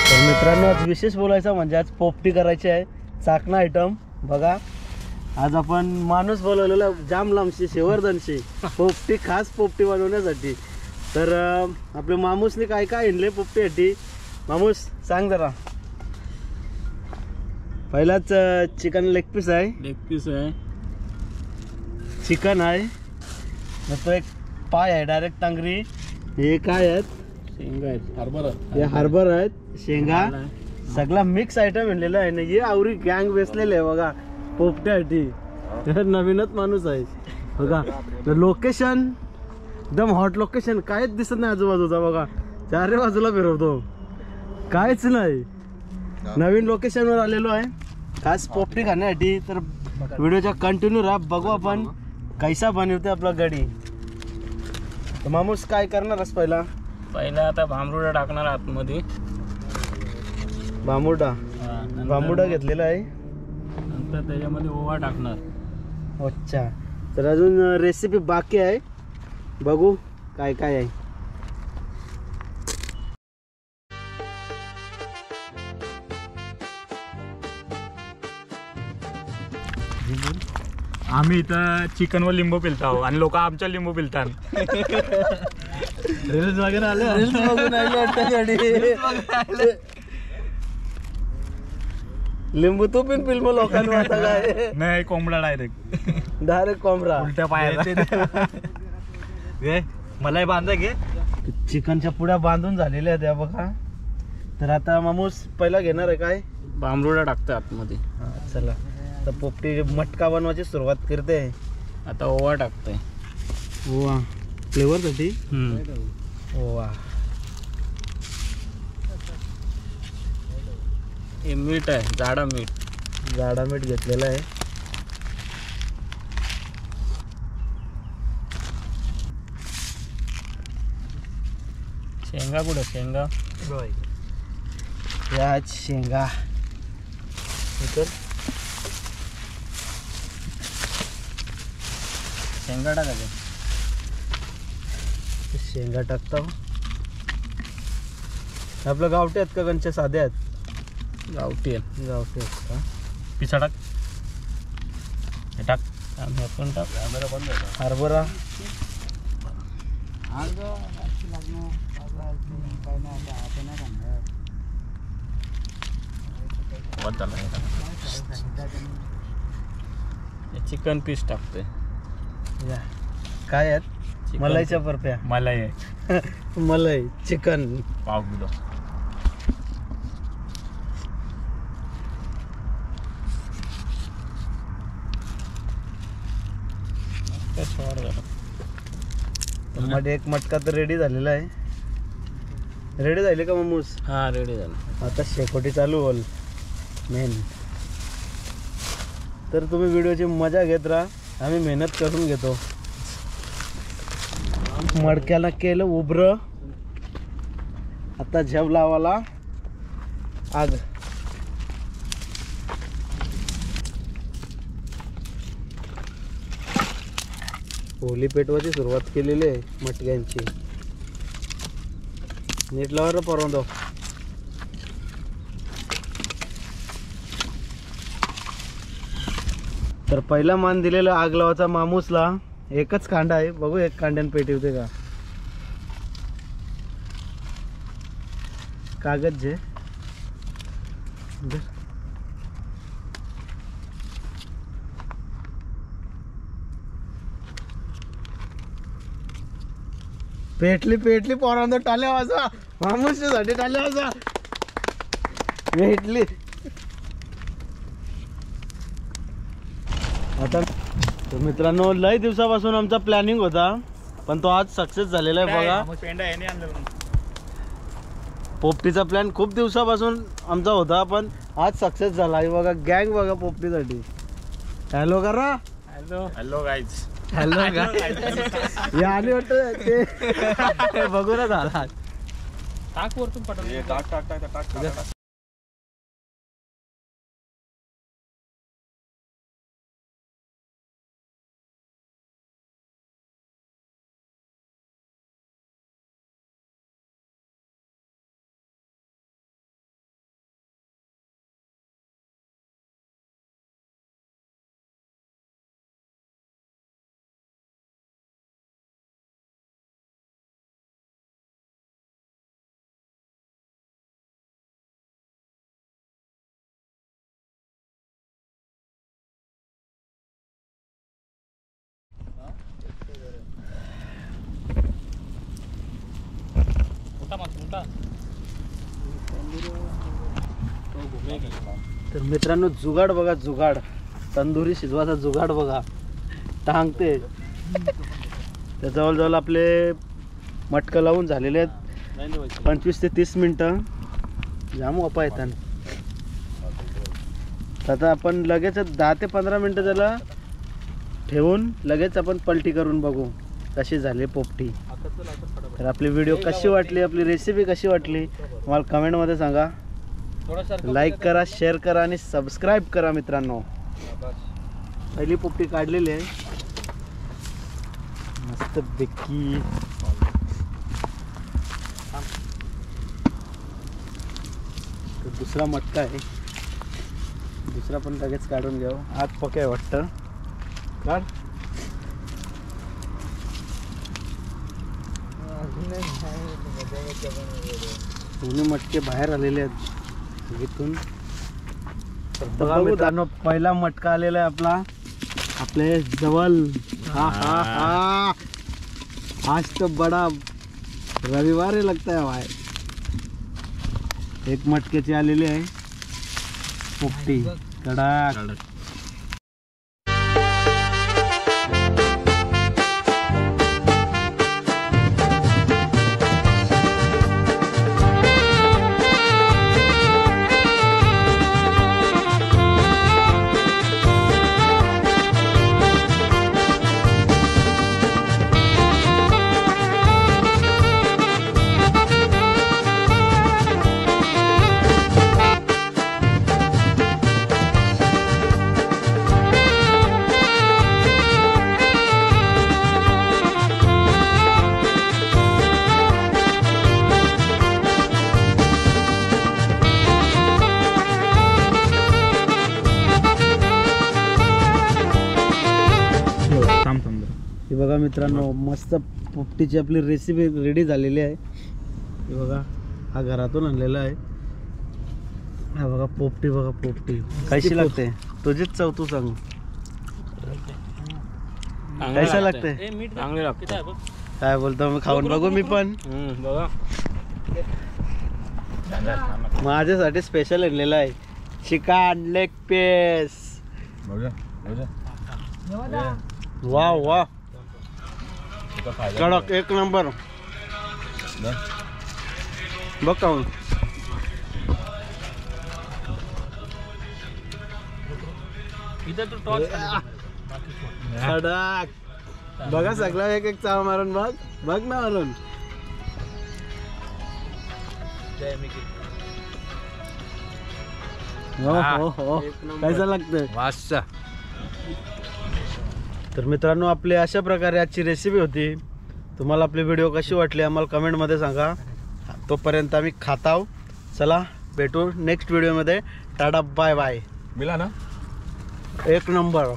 तर मित्रांनो, आज विशेष बोलायचं म्हणजे आज पोपटी करायची आहे. चाकणा आयटम बघा. आज आपण माणूस बोलवलेला जाम लांबशी शेवर्धनशी पोपटी, खास पोपटी बनवण्यासाठी. तर आपले मामूसने काय काय आणले पोपटीसाठी. मामूस सांग जरा. पहिलाच चिकन लेग पीस आहे. चिकन आहे. मग तो एक पाय आहे, डायरेक्ट टांगरी. हे काय आहेत? शेंगा आहेत. हे हरभरा आहेत, शेंगा, सगळा मिक्स आयटम आणलेला आहे ना. हे आवरी गँग बेसलेले आहे बघा पोपट्यासाठी. नवीनच माणूस आहे बघा. लोकेशन एकदम हॉट लोकेशन, काहीच दिसत नाही आजूबाजूचा बघा. चारही बाजूला फिरवतो, काहीच नाही. नवीन लोकेशनवर आलेलो आहे खास पोपटी खाण्यासाठी. तर व्हिडिओच्या कंटिन्यू राहा, बघू आपण कैसा बनवते आपला गडी. तर मामूस काय करणारच पहिला आता भांबरुडा टाकणार आतमध्ये. बांबुडा घेतलेला आहे. नंतर त्याच्यामध्ये ओवा टाकणार. अच्छा, तर अजून रेसिपी बाकी आहे, बघू काय काय आहे. आम्ही इथं चिकन वर लिंबू पिलतो आणि लोक आमच्या लिंबू पिलतात. रील्स वगैरे आले, रील्स बघून आले वाटतं. लिंबू तू पिन फिल्म लोकांना आता काय नाही, कोंबडा डायरेक्ट कोंबडा उलट्या पायाचा. मलाही बांधा घे. चिकनच्या पुड्या बांधून झालेल्या आहेत त्या बघा. तर आता मामूस पहिला घेणार आहे काय? भांबरुडा टाकतोय आतमध्ये. चला, तर पोपटी मटका बनवायची सुरुवात करते. आता ओवा टाकतोय. ओवा फ्लेवरसाठी. ओवा. हे मीठ आहे, जाडा मीठ घेतलेलं आहे. शेंगा कुठे? शेंगा याच शेंगा टाकायचे. शेंगा टाकता. आपलं गावठी आहेत का कंच्या साध्या आहेत? गावठी आहेत का? पिसा टाक. हे टाक. आपण टाक. हरभरा. चिकन पीस टाकतोय. काय आहेत? मलाईच्या बर्फ्या. मलाई चिकन पाव किलो. मध्ये एक मटका तर रेडी झालेला आहे. रेडी झाले का मामूस? हा, रेडी झालं. आता शेकोटी चालू होईल मेन. तर तुम्ही व्हिडिओची मजा घेत राहा, आम्ही मेहनत करून घेतो. मडक्याला केलं उभरं. आता झब लावाला आग. होली पेटवायची सुरुवात केलेली आहे मटक्यांची. नीट लावा परवंदो. तर पहिला मान दिलेला आग लावायचा मामूसला. एकच कांडा आहे, बघू एक कांड्यान पेटी होते का. कागद जे पेटली पोरांना टाल्या वाजा. मामूसच्या साठी टाल्या वाजा. पेटली. आता तर मित्रांनो, लय दिवसापासून आमचा प्लॅनिंग होता, पण तो आज सक्सेस झालेला आहे बघा. पोपटीचा प्लॅन खूप दिवसापासून आमचा होता, पण आज सक्सेस झाला आहे बघा. गँग बघा पोपटीसाठी. हॅलो करा. Hello guys. हॅलो हे आली वाटतं ते. बघू ना झाला. टाक वरतून पटकन. तर मित्रांनो जुगाड बघा, जुगाड तंदुरी शिजवायचा जुगाड बघा, टांगते. तर जवळजवळ आपले मटकं लावून झालेले आहेत 25 ते 30 मिनटं. जाम वापा येतात. आता आपण लगेच 10 ते 15 मिनटं त्याला ठेवून लगेच आपण पलटी करून बघू कशी झाली पोपटी. तर आपली व्हिडिओ कशी वाटली, आपली रेसिपी कशी वाटली मला कमेंटमध्ये सांगा. लाईक करा, शेअर करा आणि सबस्क्राईब करा मित्रांनो. पहिली पोपटी काढलेली आहे मस्त पैकी. दुसरा मटका आहे, दुसरा पण लगेच काढून घेऊ. आग पके वाटतं. काढ. दोन्ही मटके बाहेर आलेले आहेत इथून. बघा मित्रांनो पहिला मटका आलेला आहे आपला आपले जवळ. हा हा हा, आज तो बड़ा रविवार ही लगता है भाई. एक मटक्याची आलेली आहे पोपटी कडक. हे बघा मित्रांनो मस्त पोपटीची आपली रेसिपी रेडी झालेली आहे. हे बघा हा घरातून आणलेला आहे. हा बघा पोपटी, बघा पोपटी कशी लागते. तुझीच चव तू सांग कशा लागते. चांगले लागते. काय बोलतो मी खाऊन बघू मी पण. बघा माझ्यासाठी स्पेशल आणलेला आहे चिकन लेग पीस. वा वा कडक एक नंबर. बघ खाऊन. कडक बघा सगळं एक एक चाव मारून बघ. बघ ना मारून. हो हो कैसा लागतंय. तर मित्रांनो आपली अशा प्रकारे आजची रेसिपी होती. तुम्हाला आपली व्हिडिओ कशी वाटली आम्हाला कमेंटमध्ये सांगा. तोपर्यंत आम्ही खात आहोत. चला भेटू नेक्स्ट व्हिडिओमध्ये. Tata bye bye. मिला ना एक नंबर.